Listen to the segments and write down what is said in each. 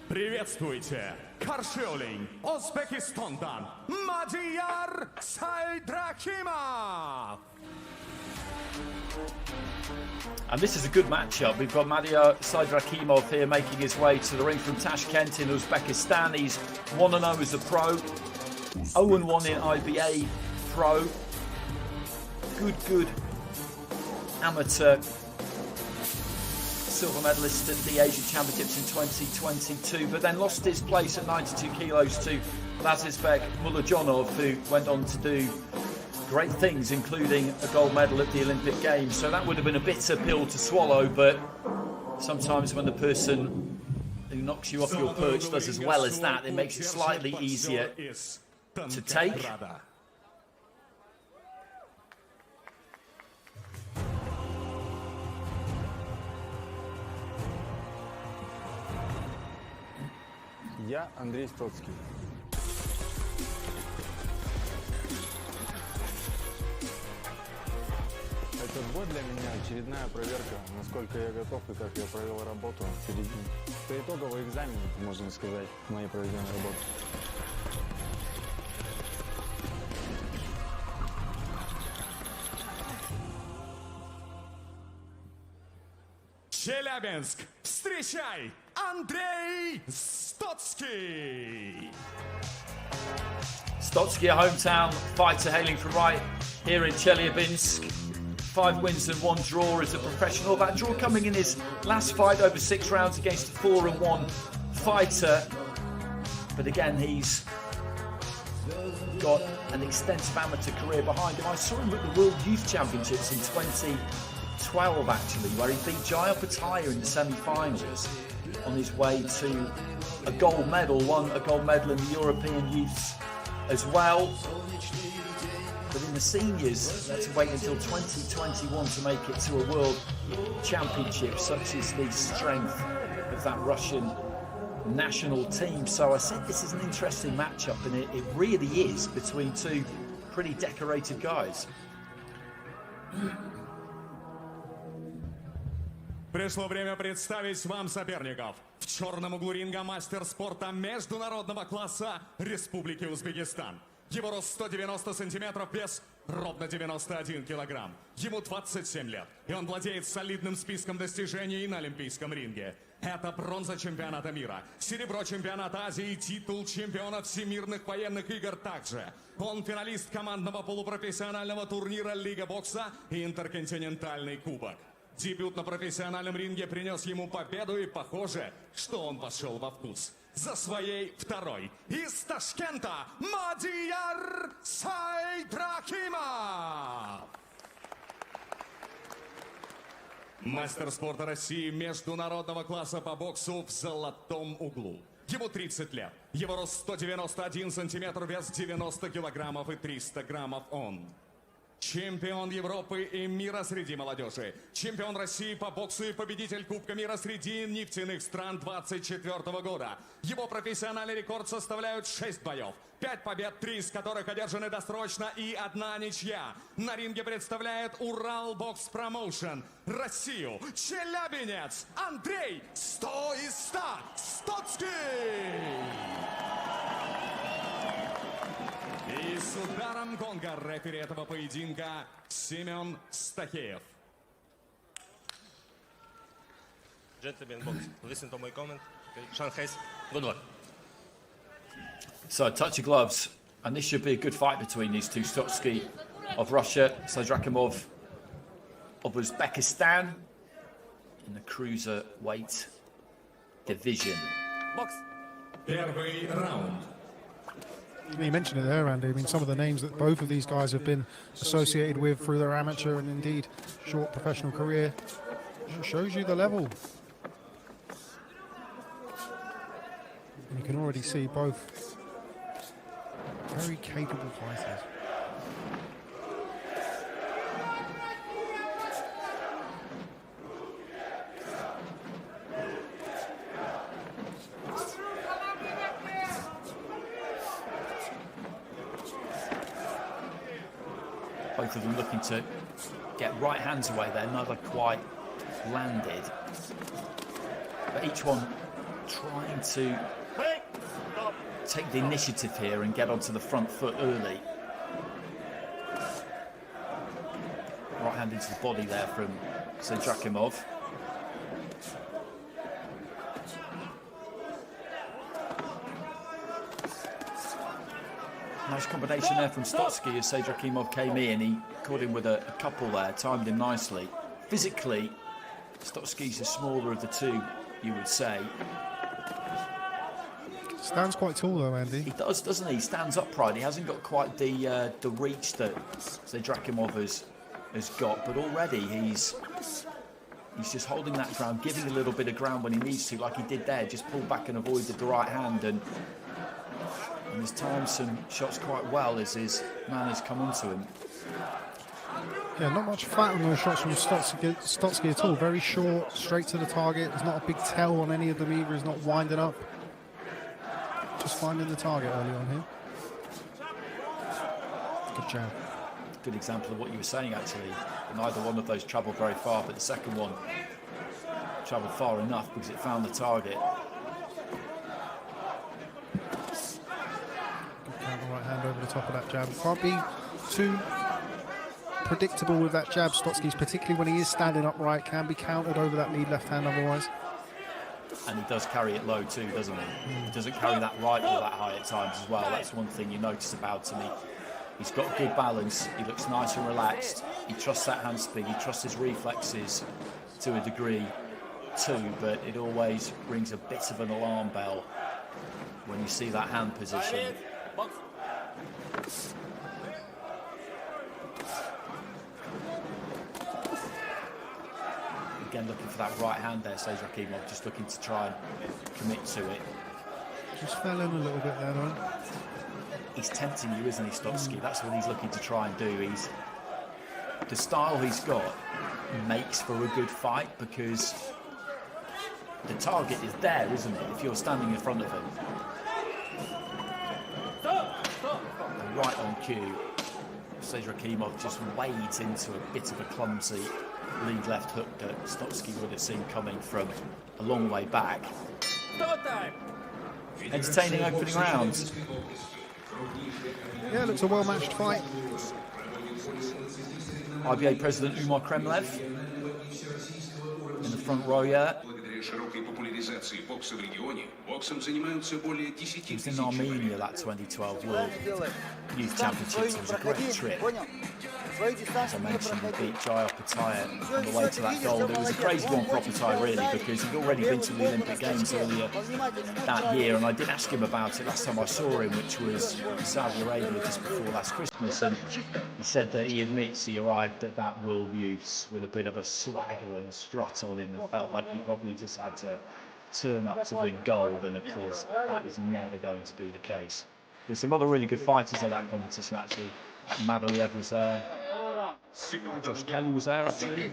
Приветствуйте, Karşıyolun, Özbekistan'dan Madiyar Saydrakhimov. And this is a good matchup. We've got Madiyar Saydrakhimov here making his way to the ring from Tashkent in Uzbekistan. He's 1-0 as a pro, 0-1 in IBA.PRO. Good amateur silver medalist at the Asian Championships in 2022, but then lost his place at 92 kilos to Lazizbek Mulajonov, who went on to do great things, including a gold medal at the Olympic Games. So that would have been a bitter pill to swallow, but sometimes when the person who knocks you off your perch does as well as that, it makes it slightly easier to take. Я Andrey Stotsky. Этот бой для меня очередная проверка, насколько я готов и как я провел работу в середине. Это итоговый экзамен, можно сказать, моей проведенной работы. Chelyabinsk, встречай, Andrey Stotsky. Stotsky, a hometown fighter hailing from right here in Chelyabinsk. 5 wins and 1 draw as a professional. That draw coming in his last fight over 6 rounds against a 4-1 fighter. But again, he's got an extensive amateur career behind him. I saw him at the World Youth Championships in 2012 actually, where he beat Jaya Pataya in the semi-finals on his way to a gold medal, won a gold medal in the European Youths as well. But in the seniors, they had to wait until 2021 to make it to a World Championship, such is the strength of that Russian national team. So I said this is an interesting matchup, and it really is, between two pretty decorated guys. Пришло время представить вам соперников. В черном углу ринга мастер спорта международного класса Республики Узбекистан. Его рост 190 сантиметров, вес ровно 91 килограмм. Ему 27 лет, и он владеет солидным списком достижений на олимпийском ринге. Это бронза чемпионата мира, серебро чемпионата Азии и титул чемпиона всемирных военных игр также. Он финалист командного полупрофессионального турнира Лига бокса и интерконтинентальный кубок. Дебют на профессиональном ринге принес ему победу, и похоже, что он пошел во вкус. За своей второй из Ташкента Madiyar Saydrakhimov. Мастер спорта России международного класса по боксу в золотом углу. Ему 30 лет. Его рост 191 сантиметр, вес 90 килограммов и 300 граммов он. Чемпион Европы и мира среди молодежи. Чемпион России по боксу и победитель Кубка мира среди нефтяных стран 24 года. Его профессиональный рекорд составляют 6 боев. 5 побед, 3 из которых одержаны досрочно и 1 ничья. На ринге представляет Урал Бокс Промоушен Россию. Челябинец Андрей 100 из 100 Стоцкий. И с ударом гонга рефери этого поединка Семен Стахеев. Gentlemen, box. Listen to my comment. Okay. Shanghai, good luck. So a touch of gloves, and this should be a good fight between these two. Stotsky of Russia, Saydrakhimov of Uzbekistan in the cruiserweight division. Box. Первый раунд. You mentioned it there, Andy. I mean, some of the names that both of these guys have been associated with through their amateur and indeed short professional career shows you the level. And you can already see both very capable fighters. Both of them looking to get right hands away there, neither quite landed. But each one trying to take the initiative here and get onto the front foot early. Right hand into the body there from Saydrakhimov. Nice combination there from Stotsky as Saydrakhimov came in. He caught him with a couple there, timed him nicely. Physically, Stotsky's the smaller of the two, you would say. Stands quite tall though, Andy. He does, doesn't he? He stands upright. He hasn't got quite the reach that Saydrakhimov has got, but already he's just holding that ground, giving a little bit of ground when he needs to, like he did there. Just pulled back and avoided the right hand, and he's timed some shots quite well as his man has come onto him. Yeah, not much fat on those shots from Stotsky at all. Very short, straight to the target. There's not a big tell on any of them either. He's not winding up. Just finding the target early on here. Good jab. Good example of what you were saying, actually. Neither one of those travelled very far, but the second one travelled far enough because it found the target. Good counter right hand over the top of that jab. Can't be too predictable with that jab. Stotsky's, particularly when he is standing upright, can be countered over that lead left hand otherwise. And he does carry it low too, doesn't he? He doesn't carry that right or that high at times as well. That's one thing you notice about him. He's got good balance. He looks nice and relaxed. He trusts that hand speed. He trusts his reflexes to a degree too, but it always rings a bit of an alarm bell when you see that hand position. Again, looking for that right hand there, Saydrakhimov, just looking to try and commit to it. Just fell in a little bit there, though. He's tempting you, isn't he, Stotsky? That's what he's looking to try and do. The style he's got makes for a good fight because the target is there, isn't it, if you're standing in front of him. And right on cue, Saydrakhimov just wades into a bit of a clumsy lead left hook that Stotsky would have seen coming from a long way back. Entertaining opening rounds. Yeah, looks a well-matched fight. IBA President Umar Kremlev in the front row, yeah. He was in Armenia, that 2012 World Youth Championships. It was a great trip. As I mentioned, he beat Chelyabinsk on the way to that gold. It was a crazy one for Opatay, really, because he'd already been to the Olympic Games earlier that year, and I did ask him about it last time I saw him, which was in Saudi Arabia just before last Christmas, and he said that he admits he arrived at that World Youths with a bit of a swagger and strut on him and felt like he probably just had to turn up to win gold, and of course that is never going to be the case. There's some other really good fighters at that competition, actually. Madiyar was there. Josh Kelly was there, actually,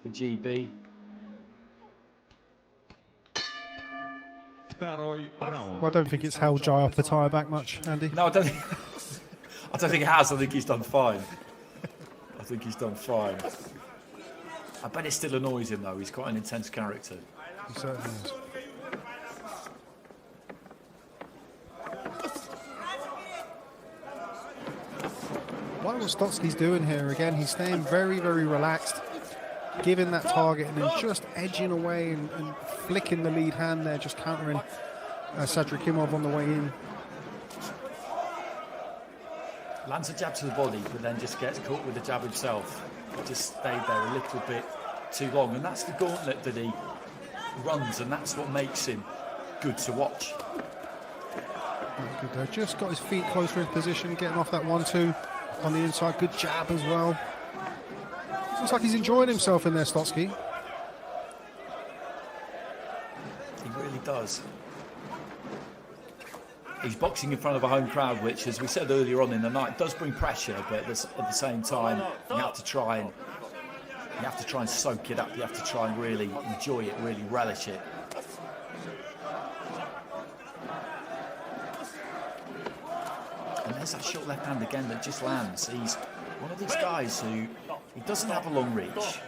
for GB. Well, I don't think it's held Chelyabinsk back much, Andy. No, I don't think it has. I think he's done fine. I think he's done fine. I bet it still annoys him, though. He's quite an intense character. He certainly is. I wonder what Stotsky's doing here. Again, he's staying very, very relaxed, giving that target and then just edging away and flicking the lead hand there, just countering Saydrakhimov on the way in. Lands a jab to the body, but then just gets caught with the jab himself. He just stayed there a little bit too long, and that's the gauntlet that he runs, and that's what makes him good to watch. That's good though. Just got his feet closer in position, getting off that 1-2 on the inside. Good jab as well. Looks like he's enjoying himself in there, Stotsky. He really does. He's boxing in front of a home crowd, which, as we said earlier on in the night, does bring pressure, but at the same time, you have to try and soak it up. You have to try and really enjoy it, really relish it. And there's that short left hand again that just lands. He's one of these guys who he doesn't have a long reach,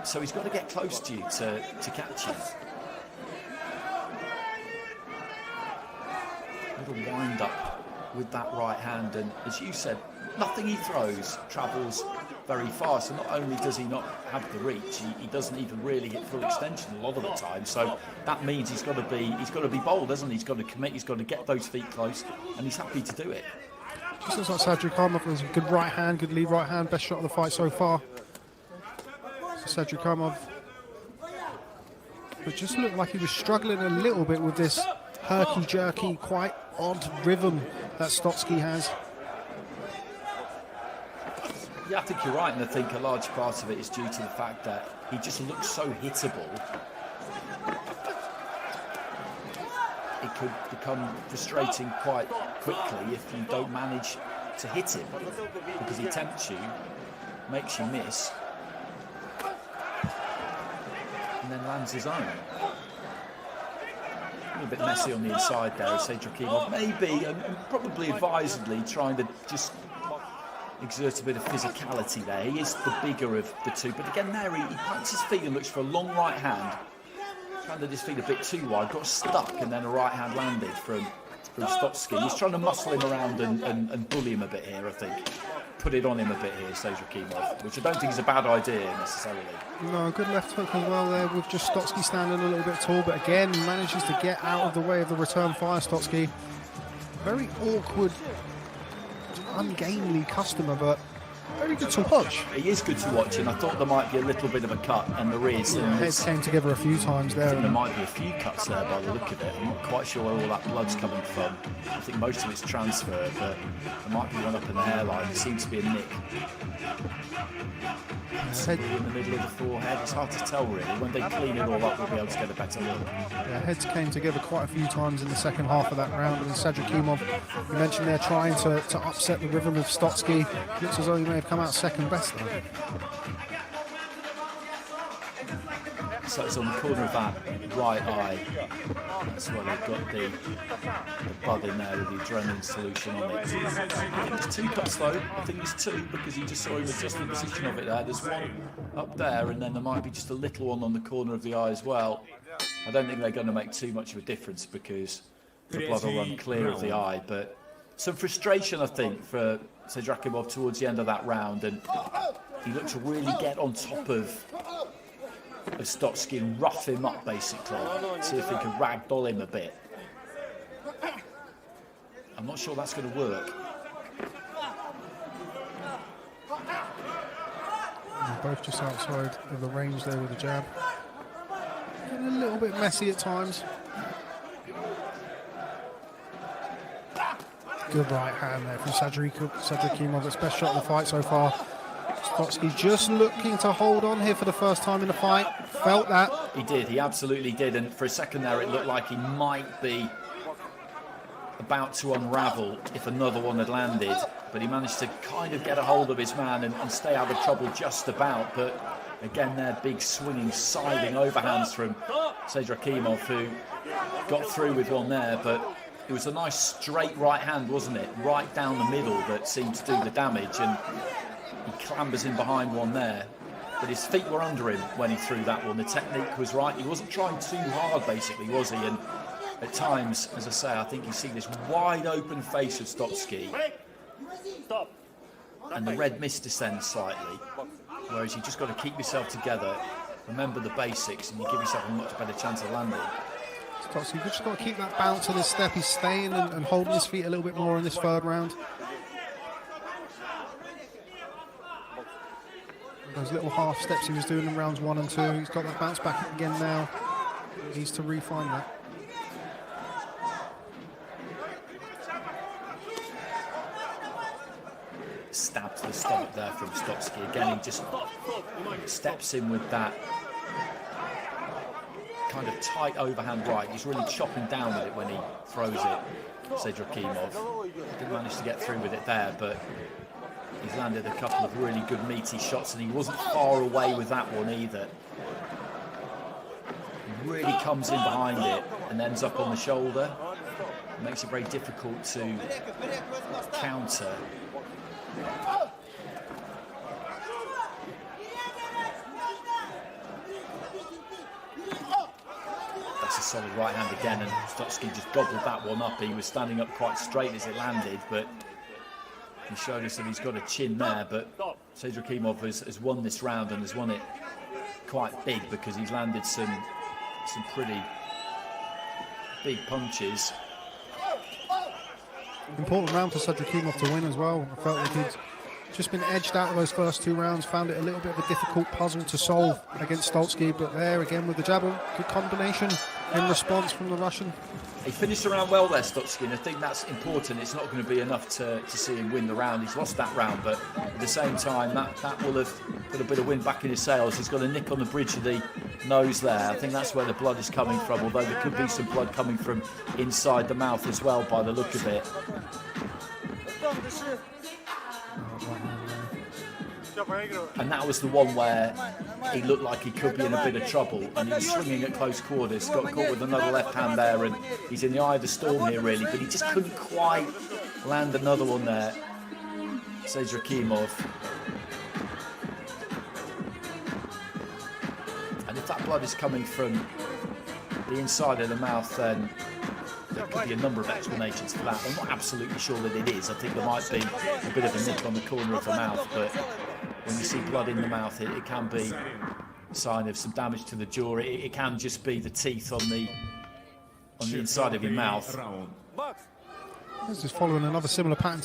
so he's got to get close to you to catch you. little wind up with that right hand, and as you said, nothing he throws travels very far. So not only does he not have the reach, he doesn't even really hit full extension a lot of the time. So that means he's got to be bold, hasn't he? He's got to commit. He's got to get those feet close, and he's happy to do it. Just looks like Saydrakhimov has a good right hand, good lead right hand, best shot of the fight so far. So Saydrakhimov, but just looked like he was struggling a little bit with this herky-jerky, quite odd rhythm that Stotsky has. Yeah, I think you're right, and I think a large part of it is due to the fact that he just looks so hittable. It could become frustrating quite quickly if you don't manage to hit him, because he tempts you, makes you miss, and then lands his own. A little bit messy on the inside there, Saydrakhimov maybe, and probably advisedly, trying to just exert a bit of physicality there. He is the bigger of the two, but again there he plants his feet and looks for a long right hand. Landed his feet a bit too wide, got stuck, and then a right hand landed from Stotsky. He's trying to muscle him around and bully him a bit here, I think. Put it on him a bit here, Saydrakhimov, which I don't think is a bad idea necessarily. No, good left hook as well there, with just Stotsky standing a little bit tall, but again manages to get out of the way of the return fire. Stotsky, very awkward, ungainly customer, but very good to watch. He is good to watch, and I thought there might be a little bit of a cut, and there is. Yeah, heads came together a few times there. I think there might be a few cuts there by the look of it. I'm not quite sure where all that blood's coming from. I think most of it's transfer, but there might be one up in the hairline. There seems to be a nick. Head in the middle of the forehead. It's hard to tell really. When they clean it all up, we'll be able to get a better look. Yeah, heads came together quite a few times in the second half of that round. And Saydrakhimov, you mentioned they're trying to upset the rhythm of Stotsky. Looks as though he may have come out second best though. So it's on the corner of that right eye. That's why they've got the bud in there with the adrenaline solution on it. I think there's two cuts though. I think there's two because you just saw him adjust the position of it there. There's one up there, and then there might be just a little one on the corner of the eye as well. I don't think they're going to make too much of a difference because the blood will run clear of the eye. But some frustration, I think, for Saydrakhimov towards the end of that round, and he looked to really get on top of Stotsky and rough him up basically, see if he can ragdoll him a bit. I'm not sure that's going to work. They're both just outside of the range there with the jab. Getting a little bit messy at times. Good right hand there from Saydrakhimov. It's best shot of the fight so far. Stotsky just looking to hold on here for the first time in the fight. Felt that. He did, he absolutely did. And for a second there, it looked like he might be about to unravel if another one had landed. But he managed to kind of get a hold of his man and stay out of trouble just about. But again, there, big swinging, siding overhands from Saydrakhimov, who got through with one there. But it was a nice straight right hand, wasn't it? Right down the middle that seemed to do the damage. And he clambers in behind one there, but his feet were under him when he threw that one. The technique was right. He wasn't trying too hard, basically, was he? And at times, as I say, I think you see this wide open face of Stotsky, and the red mist descends slightly, whereas you just got to keep yourself together, remember the basics, and you give yourself a much better chance of landing. Stotsky, you've just got to keep that bounce on his step. He's staying and holding his feet a little bit more in this third round. Those little half steps he was doing in rounds 1 and 2. He's got that bounce back again now. He needs to refine that. Stab to the stomach there from Stotsky. Again, he just steps in with that kind of tight overhand right. He's really chopping down with it when he throws it, Saydrakhimov. Didn't manage to get through with it there, but he's landed a couple of really good meaty shots, and he wasn't far away with that one either. He really comes in behind it and ends up on the shoulder. It makes it very difficult to counter. That's a solid right hand again, and Stotsky just gobbled that one up. He was standing up quite straight as it landed, but he showed us that he's got a chin there. But Saydrakhimov has won this round and has won it quite big because he's landed some pretty big punches. Important round for Saydrakhimov to win as well. I felt like he'd just been edged out of those first 2 rounds, found it a little bit of a difficult puzzle to solve against Stotsky, but there again with the jabber, good combination in response from the Russian. He finished the round well there, Stotsky, and I think that's important. It's not going to be enough to see him win the round. He's lost that round, but at the same time, that will have put a bit of wind back in his sails. He's got a nick on the bridge of the nose there. I think that's where the blood is coming from, although there could be some blood coming from inside the mouth as well by the look of it. And that was the one where he looked like he could be in a bit of trouble, and he was swinging at close quarters, got caught with another left hand there, and he's in the eye of the storm here really, but he just couldn't quite land another one there, Saydrakhimov. And if that blood is coming from the inside of the mouth, then there could be a number of explanations for that. I'm not absolutely sure that it is. I think there might be a bit of a nick on the corner of the mouth, but when you see blood in the mouth, it can be a sign of some damage to the jaw. It can just be the teeth on the inside of your mouth. This is following another similar pattern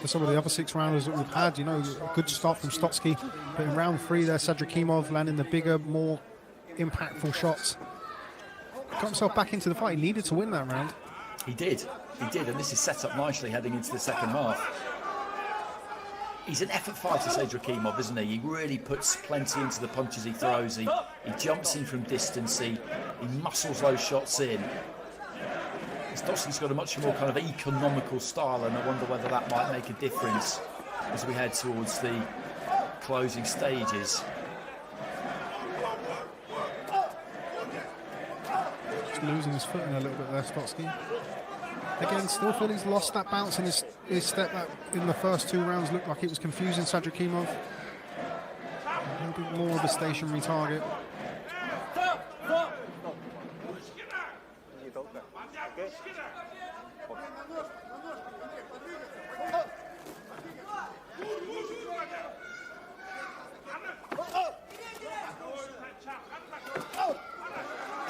to some of the other 6 rounders that we've had. You know, a good start from Stotsky, but in round 3 there, Saydrakhimov landing the bigger, more impactful shots. Got himself back into the fight. He needed to win that round. He did, and this is set up nicely heading into the second half. He's an effort fighter, Saydrakhimov, isn't he? He really puts plenty into the punches he throws. He jumps in from distance. He muscles those shots in. Stotsky's got a much more kind of economical style, and I wonder whether that might make a difference as we head towards the closing stages. Just losing his footing a little bit there, Stotsky. Again, still feel he's lost that bounce in his step that in the first 2 rounds looked like it was confusing Saydrakhimov. A little bit more of a stationary target.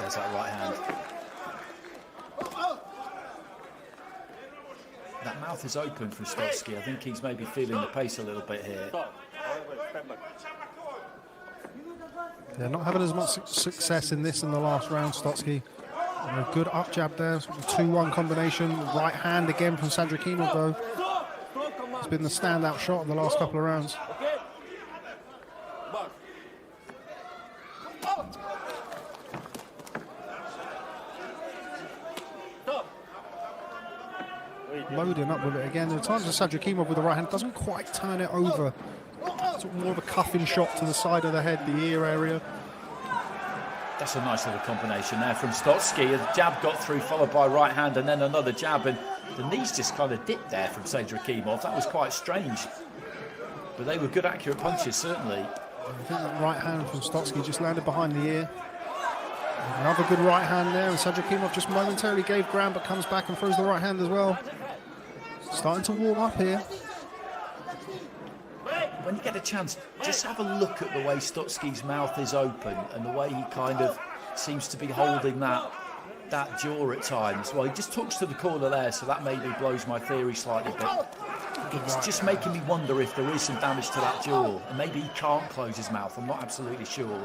There's that right hand. That mouth is open for Stotsky. I think he's maybe feeling the pace a little bit here. They're not having as much success in this in the last round, Stotsky. A good up jab there, 2-1 combination. Right hand again from Saydrakhimov though. It's been the standout shot of the last couple of rounds. Loading up with it again. There are times that Saydrakhimov with the right hand doesn't quite turn it over. It's more of a cuffing shot to the side of the head, the ear area. That's a nice little combination there from Stotsky. A jab got through, followed by right hand, and then another jab, and the knees just kind of dipped there from Saydrakhimov. That was quite strange. But they were good, accurate punches, certainly. I think that right hand from Stotsky just landed behind the ear. Another good right hand there, and Saydrakhimov just momentarily gave ground, but comes back and throws the right hand as well. Starting to warm up here. When you get a chance, just have a look at the way Stotsky's mouth is open and the way he kind of seems to be holding that jaw at times. Well, he just talks to the corner there, so that maybe blows my theory slightly, but it's just making me wonder if there is some damage to that jaw, and maybe he can't close his mouth. I'm not absolutely sure.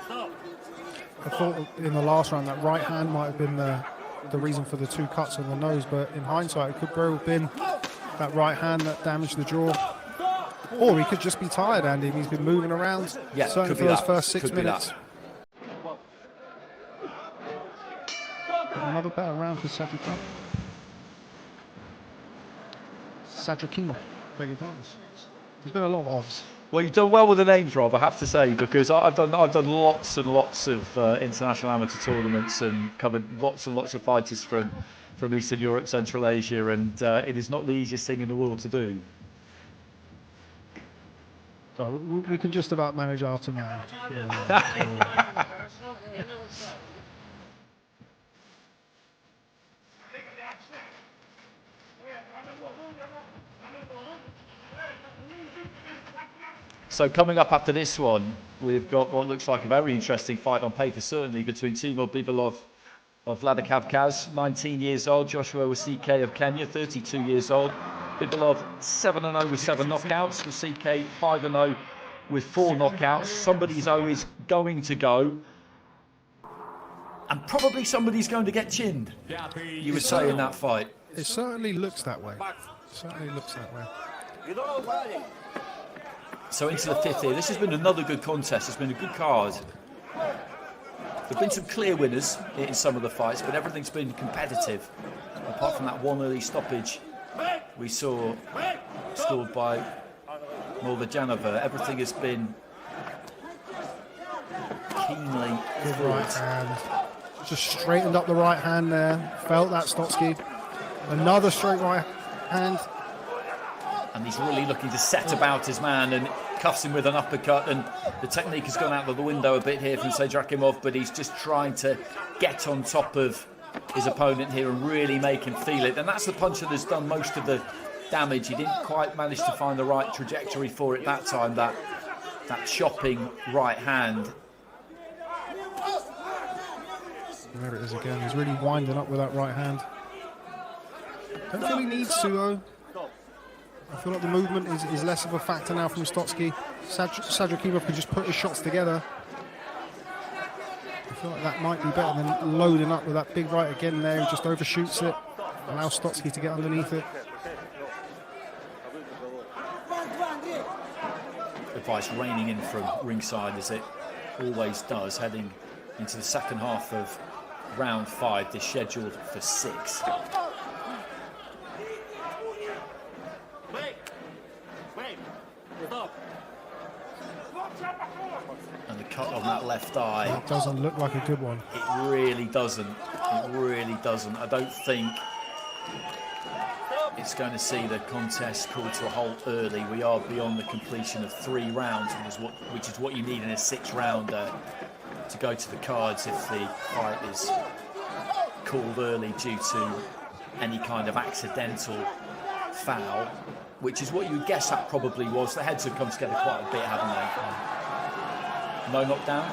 I thought in the last round that right hand might have been the reason for the 2 cuts on the nose, but in hindsight it could very well have been that right hand that damaged the jaw. Or he could just be tired, Andy. He's been moving around, certainly for those first 6 minutes. Another better round for Saydrakhimov. Beg your pardon. There's been a lot of odds. Well, you've done well with the names, Rob, I have to say, because I've done lots and lots of international amateur tournaments and covered lots and lots of fighters from Eastern Europe, Central Asia, and it is not the easiest thing in the world to do. So we can just about manage our to manage. So coming up after this one, we've got what looks like a very interesting fight on paper, certainly, between Timur Bibalov of Vladikavkaz, 19 years old, Joshua Wasike of Kenya, 32 years old. Bibalov 7-0 with 7 knockouts, Wasike 5-0 with 4 knockouts. Somebody's always going to go, and probably somebody's going to get chinned, you would say, in that fight. It certainly looks that way. Certainly looks that way. So into the 5th here. This has been another good contest. It's been a good card. There've been some clear winners in some of the fights, but everything's been competitive. Apart from that one early stoppage we saw scored by Moldajanova, everything has been keenly Good right hand. Just straightened up the right hand there. Felt that, Stotsky. Another straight right hand. And he's really looking to set about his man and cuffs him with an uppercut, and the technique has gone out of the window a bit here from Saydrakhimov, but he's just trying to get on top of his opponent here and really make him feel it. And that's the punch that has done most of the damage. He didn't quite manage to find the right trajectory for it that time, that chopping right hand. There it is again. He's really winding up with that right hand. Don't feel he needs to, though. I feel like the movement is less of a factor now from Stotsky. Saydrakhimov could just put his shots together. I feel like that might be better than loading up with that big right again there. He just overshoots it, allows Stotsky to get underneath it. Advice raining in from ringside, as it always does, heading into the second half of round 5. This scheduled for 6. And the cut on that left eye. That doesn't look like a good one. It really doesn't. It really doesn't. I don't think it's going to see the contest called to a halt early. We are beyond the completion of 3 rounds, which is what you need in a 6th rounder to go to the cards if the fight is called early due to any kind of accidental foul, which is what you would guess that probably was. The heads have come together quite a bit, haven't they? No knockdown.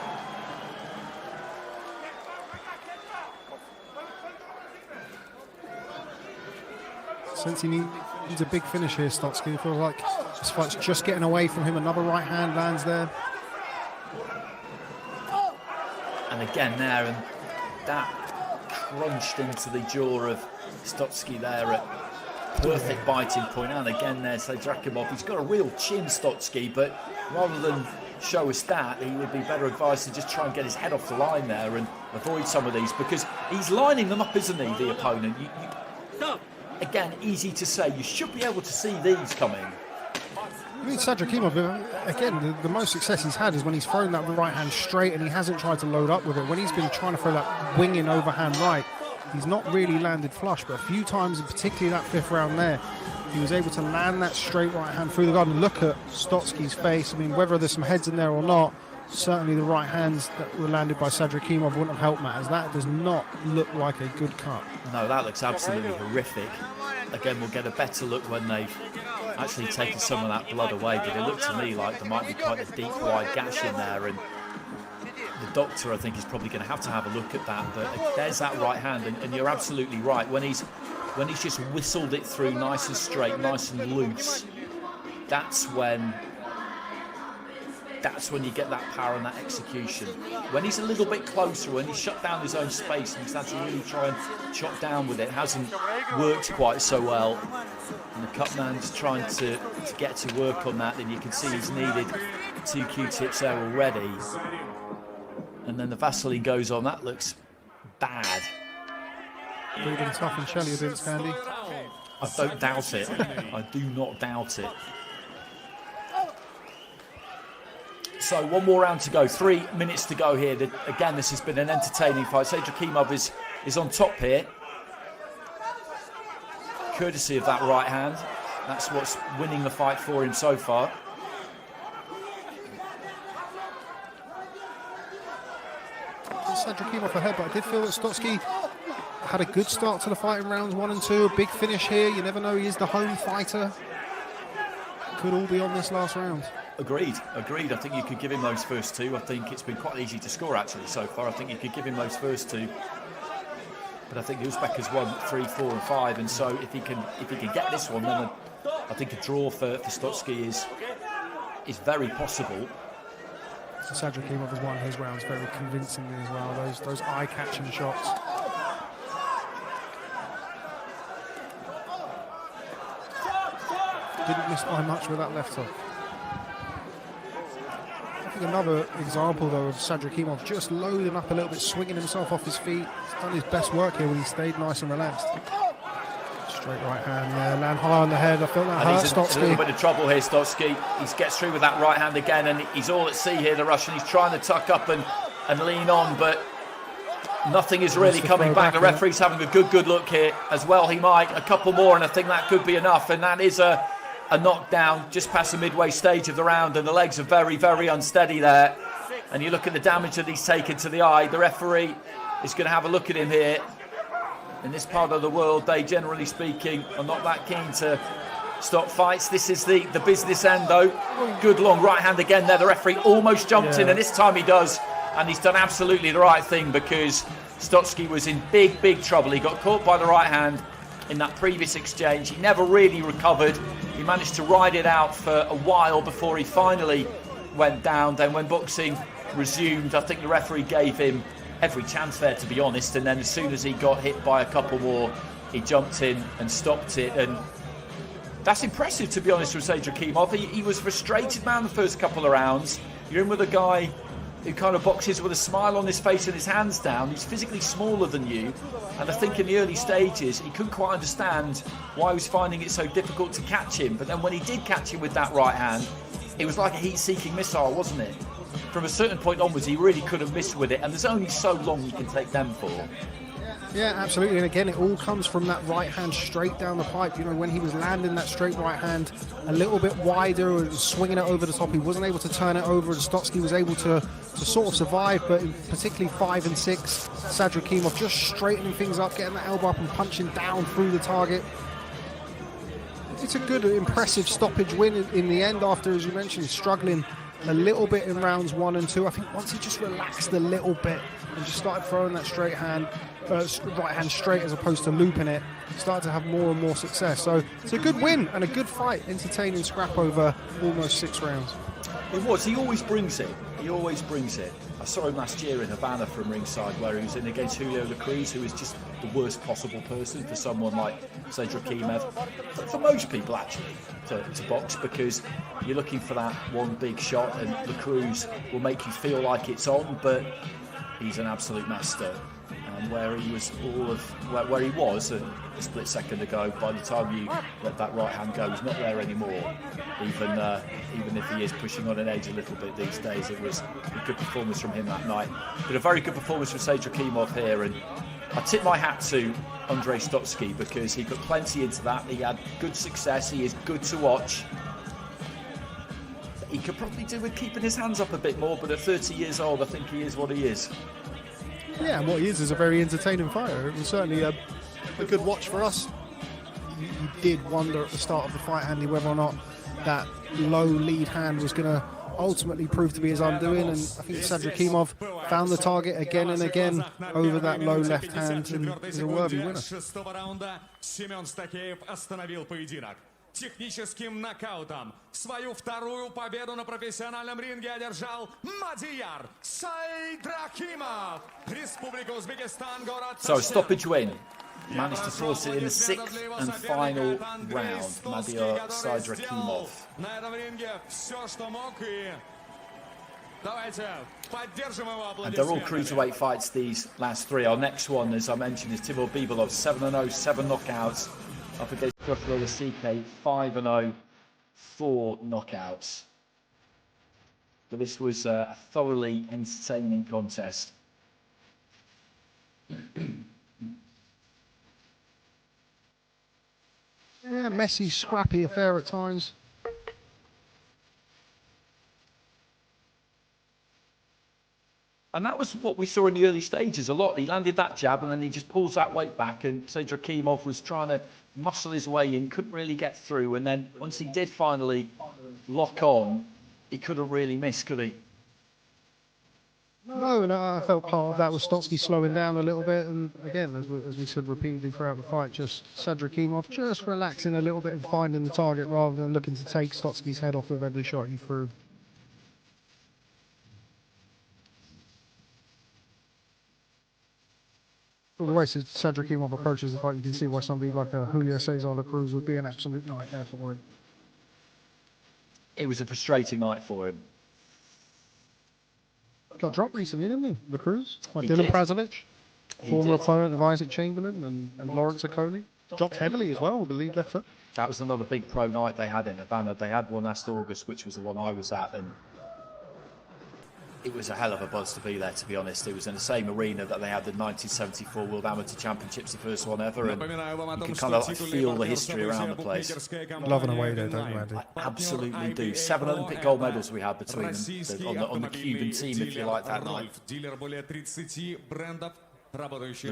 Since he needs a big finish here, Stotsky. Feels like this fight's just getting away from him. Another right hand lands there. And again there, and that crunched into the jaw of Stotsky there at perfect biting point. And again there, Saydrakhimov, he's got a real chin, Stotsky, but rather than show us that, he would be better advised to just try and get his head off the line there and avoid some of these, because he's lining them up, isn't he, the opponent? Again, easy to say. You should be able to see these coming. I mean, Saydrakhimov, again, the most success he's had is when he's thrown that right hand straight and he hasn't tried to load up with it. When he's been trying to throw that winging overhand right, he's not really landed flush, but a few times, and particularly that 5th round there, he was able to land that straight right hand through the guard. And look at Stotsky's face. I mean, whether there's some heads in there or not, certainly the right hands that were landed by Saydrakhimov wouldn't have helped matters. That does not look like a good cut. No, that looks absolutely horrific. Again, we'll get a better look when they've actually taken some of that blood away, but it looked to me like there might be quite a deep, wide gash in there, and the doctor, I think, is probably going to have a look at that. But there's that right hand, and you're absolutely right. When he's just whistled it through nice and straight, nice and loose, that's when you get that power and that execution. When he's a little bit closer, when he's shut down his own space and he's had to really try and chop down with it, hasn't worked quite so well. And the cutman's trying to get to work on that, then you can see he's needed 2 Q-tips there already. And then the Vaseline goes on. That looks bad. Breathing tough in Chelyabinsk, Andy. I don't doubt it. I do not doubt it. So 1 more round to go, 3 minutes to go here. Again, this has been an entertaining fight. Saydrakhimov is on top here, courtesy of that right hand. That's what's winning the fight for him so far. Saydrakhimov ahead, but I did feel that Stotsky had a good start to the fight in rounds 1 and 2. A big finish here. You never know, he is the home fighter. Could all be on this last round. Agreed. I think you could give him those first two. I think it's been quite easy to score actually so far. I think you could give him those first two. But I think Uzbek has won 3, 4 and 5, and so if he can get this one, then I think a draw for Stotsky is very possible. So Saydrakhimov has won his rounds very convincingly as well. Those eye-catching shots. Didn't miss by much with that left hook. I think another example though of Saydrakhimov just loading up a little bit, swinging himself off his feet. He's done his best work here when he stayed nice and relaxed. Straight right hand there, land high on the head. I feel that hurt Stotsky. A little bit of trouble here, Stotsky. He gets through with that right hand again, and he's all at sea here, the Russian. He's trying to tuck up and lean on, but nothing is really coming back. The referee's having a good look here as well. He might, a couple more, and I think that could be enough. And that is a knockdown just past the midway stage of the round, and the legs are very, very unsteady there. And you look at the damage that he's taken to the eye. The referee is going to have a look at him here. In this part of the world, they generally speaking are not that keen to stop fights. This is the business end though. Good long right hand again there. The referee almost jumped in, and this time he does. And he's done absolutely the right thing, because Stotsky was in big trouble. He got caught by the right hand in that previous exchange. He never really recovered. He managed to ride it out for a while before he finally went down. Then when boxing resumed, I think the referee gave him every chance there, to be honest, and then as soon as he got hit by a couple more, he jumped in and stopped it. And that's impressive, to be honest, with Saydrakhimov. He was frustrated, man, the first couple of rounds. You're in with a guy who kind of boxes with a smile on his face and his hands down. He's physically smaller than you, and I think in the early stages he couldn't quite understand why he was finding it so difficult to catch him. But then when he did catch him with that right hand, it was like a heat-seeking missile, wasn't it? From a certain point onwards, he really could have missed with it, and there's only so long you can take them for. Yeah, absolutely. And again, it all comes from that right hand straight down the pipe. You know, when he was landing that straight right hand a little bit wider and swinging it over the top, he wasn't able to turn it over, and Stotsky was able to sort of survive. But in particularly 5 and 6, Saydrakhimov just straightening things up, getting the elbow up and punching down through the target. It's a good, impressive stoppage win in the end after, as you mentioned, struggling a little bit in rounds 1 and 2. I think once he just relaxed a little bit and just started throwing that right hand straight as opposed to looping it, started to have more and more success. So it's a good win and a good fight, entertaining scrap over almost 6 rounds. It was. He always brings it. He always brings it. I saw him last year in Havana from ringside, where he was in against Julio La Cruz, who is just the worst possible person for someone like Saydrakhimov, for most people actually, to box, because you're looking for that one big shot, and La Cruz will make you feel like it's on, but he's an absolute master. And where he was where he was a split second ago, by the time you let that right hand go, he's not there anymore. Even if he is pushing on an edge a little bit these days, it was a good performance from him that night. But a very good performance from Saydrakhimov here, and I tip my hat to Andrey Stotsky, because he put plenty into that. He had good success. He is good to watch. He could probably do with keeping his hands up a bit more, but at 30 years old, I think he is what he is. Yeah, and what he is a very entertaining fighter. It was certainly a good watch for us. You did wonder at the start of the fight, Andy, whether or not that low lead hand was going to ultimately prove to be his undoing, and I think Saydrakhimov found the target again and again over that low left hand, and is a worthy winner. Техническим нокаутом свою вторую победу на профессиональном ринге одержал Madiyar Saydrakhimov. Республика Узбекистан, город. So a stoppage win. Managed to force it in the 6th and final round. Madiyar Saydrakhimov. На этом ринге все, что мог, и давайте поддержим его аплодисментами. And they're all cruiserweight fights, these last 3. Our next one, as I mentioned, is Timur Bibelov, 7-0, 7 knockouts. Up against Joshua Lasike, 5-0, 4 knockouts. So this was a thoroughly entertaining contest. Yeah, messy, scrappy affair at times. And that was what we saw in the early stages a lot. He landed that jab and then he just pulls that weight back, and Saydrakhimov was trying to muscle his way in, couldn't really get through, and then once he did finally lock on, he couldn't really miss, could he? No, I felt part of that was Stotsky slowing down a little bit, and again, as we said repeatedly throughout the fight, just Saydrakhimov just relaxing a little bit and finding the target rather than looking to take Stotsky's head off with every shot he threw. Well, the way Saydrakhimov approaches the fight, you can see why somebody like Julio Cesar La Cruz would be an absolute nightmare for him. It was a frustrating night for him. Got dropped recently, didn't he? La Cruz? Like He Dylan did. Prazovic, He former did. opponent of Isaac Chamberlain and Lawrence Okolie. Dropped heavily as well, I believe, left foot. That was another big pro night they had in Havana. They had one last August, which was the one I was at, and it was a hell of a buzz to be there, to be honest. It was in the same arena that they had the 1974 World Amateur Championships, the first one ever, and you can kind of like feel the history around the place. Loving away there, don't you, Andy? I absolutely do. 7 Olympic gold medals we had between them on the Cuban team, if you like, that night. The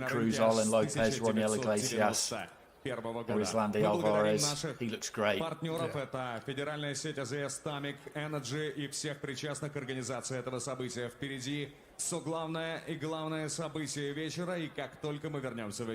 Cruz, Arlen Lopez, Roniel Iglesias, Arislandi Alvarez. He looks great. Партнеров это федеральная сеть АЗС Atomic Energy и всех причастных к организации этого события. Впереди все главное и главное событие вечера. И как только мы вернемся в